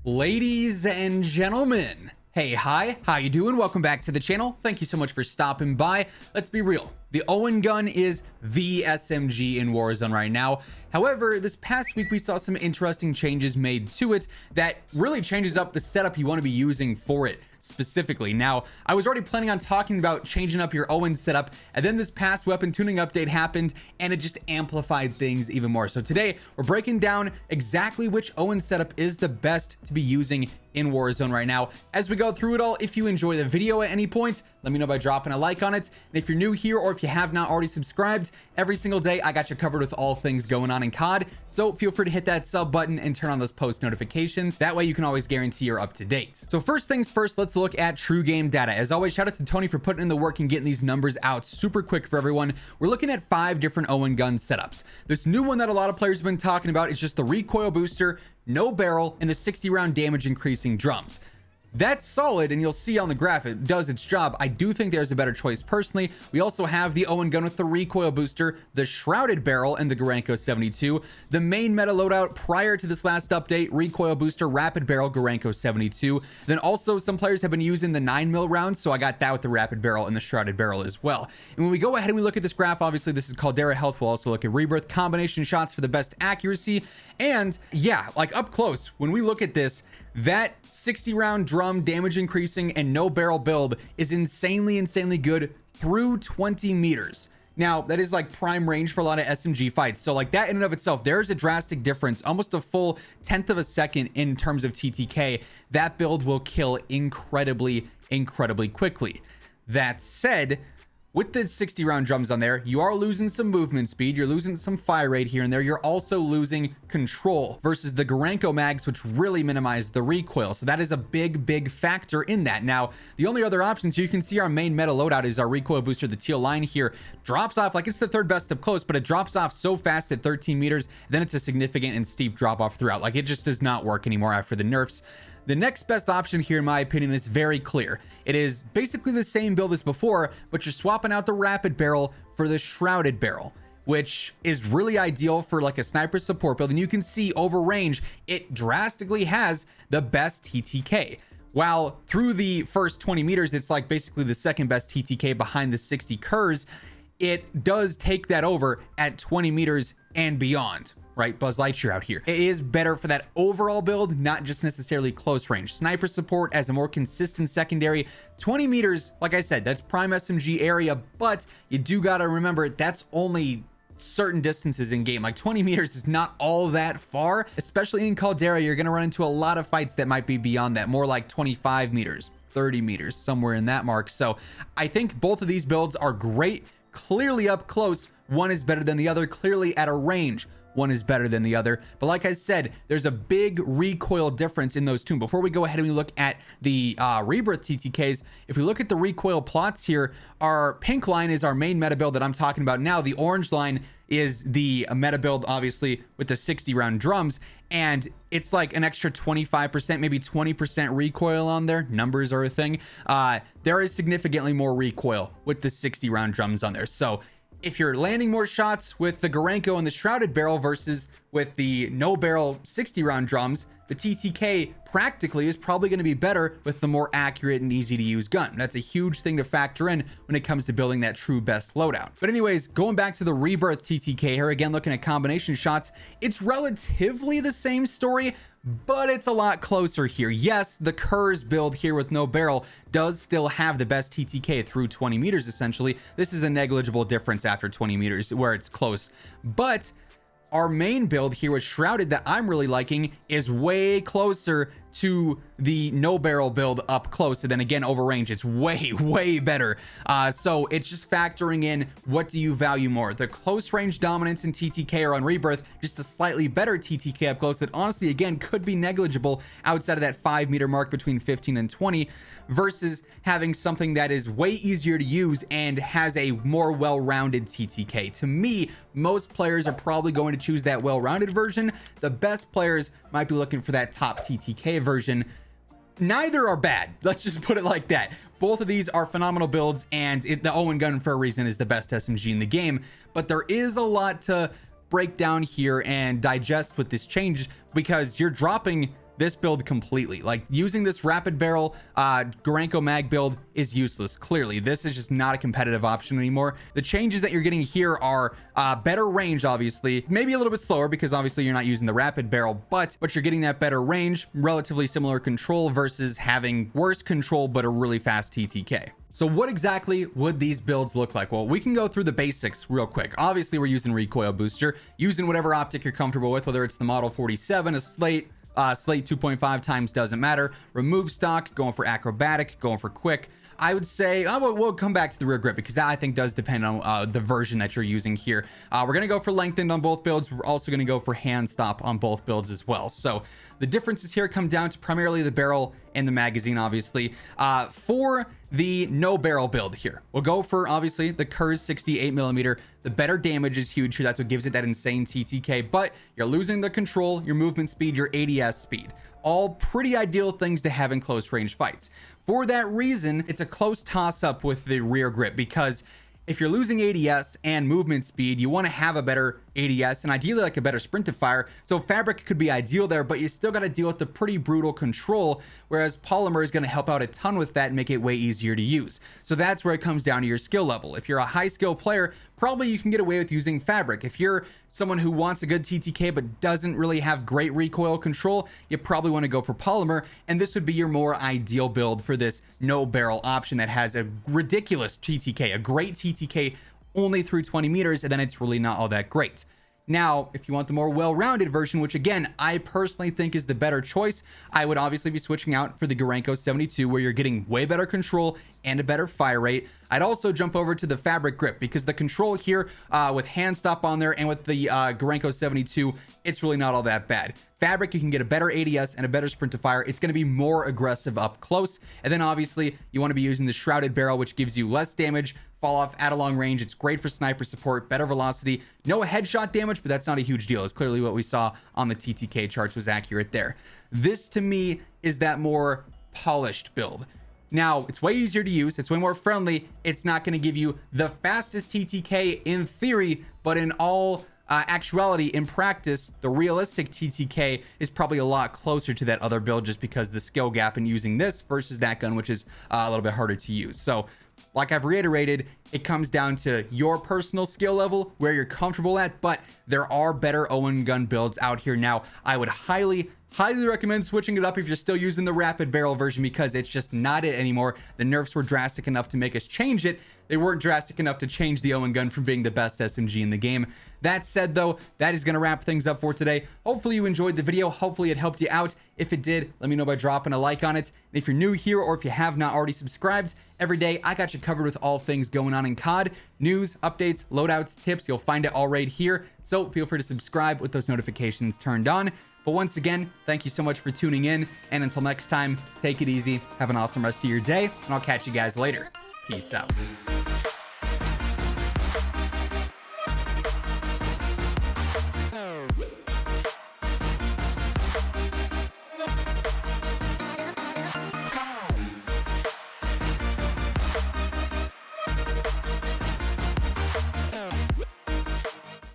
Ladies and gentlemen, hey, hi, how you doing? Welcome back to the channel. Thank you so much for stopping by. Let's be real. The Owen gun is the SMG in Warzone right now. However, this past week we saw some interesting changes made to it that really changes up the setup you want to be using for it specifically. Now, I was already planning on talking about changing up your Owen setup, and then this past weapon tuning update happened and it just amplified things even more. So today we're breaking down exactly which Owen setup is the best to be using in Warzone right now. As we go through it all, if you enjoy the video at any point, let me know by dropping a like on it. And if you're new here or if you have not already subscribed, every single day I got you covered with all things going on in COD. So feel free to hit that sub button and turn on those post notifications. That way you can always guarantee you're up to date. So first things first, let's look at true game data. As always, shout out to Tony for putting in the work and getting these numbers out super quick for everyone. We're looking at 5 different Owen gun setups. This new one that a lot of players have been talking about is just the recoil booster, no barrel, and the 60 round damage increasing drums. That's solid, and you'll see on the graph it does its job. I do think there's a better choice personally. We also have the Owen gun with the recoil booster, the shrouded barrel, and the Garanko 72. The main meta loadout prior to this last update, recoil booster, rapid barrel, Garanko 72. Then also some players have been using the 9mm rounds, so I got that with the rapid barrel and the shrouded barrel as well. And when we go ahead and we look at this graph, obviously this is Caldera health. We'll also look at rebirth, combination shots for the best accuracy. And yeah, like up close, when we look at this, that 60 round drum damage increasing and no barrel build is insanely good through 20 meters. Now that is like prime range for a lot of SMG fights. So like that in and of itself, there's a drastic difference, almost a full 1/10 of a second in terms of TTK. That build will kill incredibly quickly. That said, with the 60 round drums on there, you are losing some movement speed, you're losing some fire rate here and there, you're also losing control versus the Garanko mags, which really minimize the recoil. So that is a big factor in that. Now, the only other options, you can see our main meta loadout is our recoil booster. The teal line here drops off like it's the 3rd best up close, but it drops off so fast at 13 meters, then it's a significant and steep drop off throughout. Like it just does not work anymore after the nerfs. The next best option here, in my opinion, is very clear. It is basically the same build as before, but you're swapping out the rapid barrel for the shrouded barrel, which is really ideal for like a sniper support build. And you can see over range, it drastically has the best TTK. While through the first 20 meters, it's like basically the 2nd best TTK behind the 60 Kers, it does take that over at 20 meters and beyond. Right, Buzz Lightyear out here. It is better for that overall build, not just necessarily close range. Sniper support as a more consistent secondary. 20 meters, like I said, that's prime SMG area, but you do gotta remember that's only certain distances in game. Like 20 meters is not all that far, especially in Caldera. You're gonna run into a lot of fights that might be beyond that, more like 25 meters, 30 meters, somewhere in that mark. So I think both of these builds are great. Clearly up close, one is better than the other. Clearly at a range, one is better than the other. But like I said, there's a big recoil difference in those two. Before we go ahead and we look at the rebirth TTKs, if we look at the recoil plots here, our pink line is our main meta build that I'm talking about now. The orange line is the meta build, obviously, with the 60 round drums. And it's like an extra 25%, maybe 20% recoil on there. Numbers are a thing. There is significantly more recoil with the 60 round drums on there. So if you're landing more shots with the Garanko and the shrouded barrel versus with the no barrel 60 round drums, the TTK practically is probably going to be better with the more accurate and easy to use gun. That's a huge thing to factor in when it comes to building that true best loadout. But anyways, going back to the rebirth TTK here, again, looking at combination shots, it's relatively the same story, but it's a lot closer here. Yes, the Kers build here with no barrel does still have the best TTK through 20 meters, essentially. This is a negligible difference after 20 meters where it's close. But our main build here with shrouded that I'm really liking is way closer to the no barrel build up close, and then again over range it's way better. So it's just factoring in what do you value more, the close range dominance in TTK or on rebirth, just a slightly better TTK up close that honestly again could be negligible outside of that 5 meter mark between 15 and 20, versus having something that is way easier to use and has a more well-rounded TTK. To me, most players are probably going to choose that well-rounded version. The best players might be looking for that top TTK version. Neither are bad, let's just put it like that. Both of these are phenomenal builds, and the Owen gun for a reason is the best SMG in the game, but there is a lot to break down here and digest with this change, because you're dropping this build completely. Like, using this rapid barrel Gorenko mag build is useless. Clearly, this is just not a competitive option anymore. The changes that you're getting here are better range, obviously, maybe a little bit slower because obviously you're not using the rapid barrel, but you're getting that better range, relatively similar control versus having worse control but a really fast TTK. So what exactly would these builds look like? Well, we can go through the basics real quick. Obviously, we're using recoil booster, using whatever optic you're comfortable with, whether it's the Model 47, a Slate 2.5 times, doesn't matter. Remove stock, going for acrobatic, going for quick. I would say we'll come back to the rear grip because that I think does depend on the version that you're using here. We're going to go for lengthened on both builds. We're also going to go for hand stop on both builds as well. So the differences here come down to primarily the barrel and the magazine, obviously. For the no barrel build here, we'll go for obviously the Kurz 68mm. The better damage is huge here. That's what gives it that insane TTK, but you're losing the control, your movement speed, your ADS speed. All pretty ideal things to have in close range fights. For that reason, it's a close toss up with the rear grip, because if you're losing ADS and movement speed, you want to have a better ADS and ideally like a better sprint to fire. So fabric could be ideal there, but you still got to deal with the pretty brutal control, whereas polymer is going to help out a ton with that and make it way easier to use. So that's where it comes down to your skill level. If you're a high skill player, probably you can get away with using fabric. If you're someone who wants a good TTK but doesn't really have great recoil control, you probably want to go for polymer, and this would be your more ideal build for this no barrel option that has a ridiculous TTK, a great TTK only through 20 meters, and then it's really not all that great. Now, if you want the more well-rounded version, which again, I personally think is the better choice, I would obviously be switching out for the Gorenko 72, where you're getting way better control and a better fire rate. I'd also jump over to the fabric grip because the control here with hand stop on there and with the Gorenko 72, it's really not all that bad. Fabric, you can get a better ADS and a better sprint to fire. It's going to be more aggressive up close. And then obviously you want to be using the shrouded barrel, which gives you less damage, fall off at a long range. It's great for sniper support, better velocity, no headshot damage, but that's not a huge deal. It's clearly what we saw on the TTK charts was accurate there. This to me is that more polished build. Now, it's way easier to use. It's way more friendly. It's not going to give you the fastest TTK in theory, but in all actuality, in practice, the realistic TTK is probably a lot closer to that other build just because the skill gap in using this versus that gun, which is a little bit harder to use. So like I've reiterated, it comes down to your personal skill level, where you're comfortable at, but there are better Owen gun builds out here now. I would highly recommend switching it up if you're still using the rapid barrel version, because it's just not it anymore. The nerfs were drastic enough to make us change it. They weren't drastic enough to change the Owen gun from being the best SMG in the game. That said though, that is going to wrap things up for today. Hopefully you enjoyed the video. Hopefully it helped you out. If it did, let me know by dropping a like on it. And if you're new here or if you have not already subscribed, every day I got you covered with all things going on in COD. News, updates, loadouts, tips, you'll find it all right here. So feel free to subscribe with those notifications turned on. But once again, thank you so much for tuning in. And until next time, take it easy. Have an awesome rest of your day. And I'll catch you guys later. Peace out.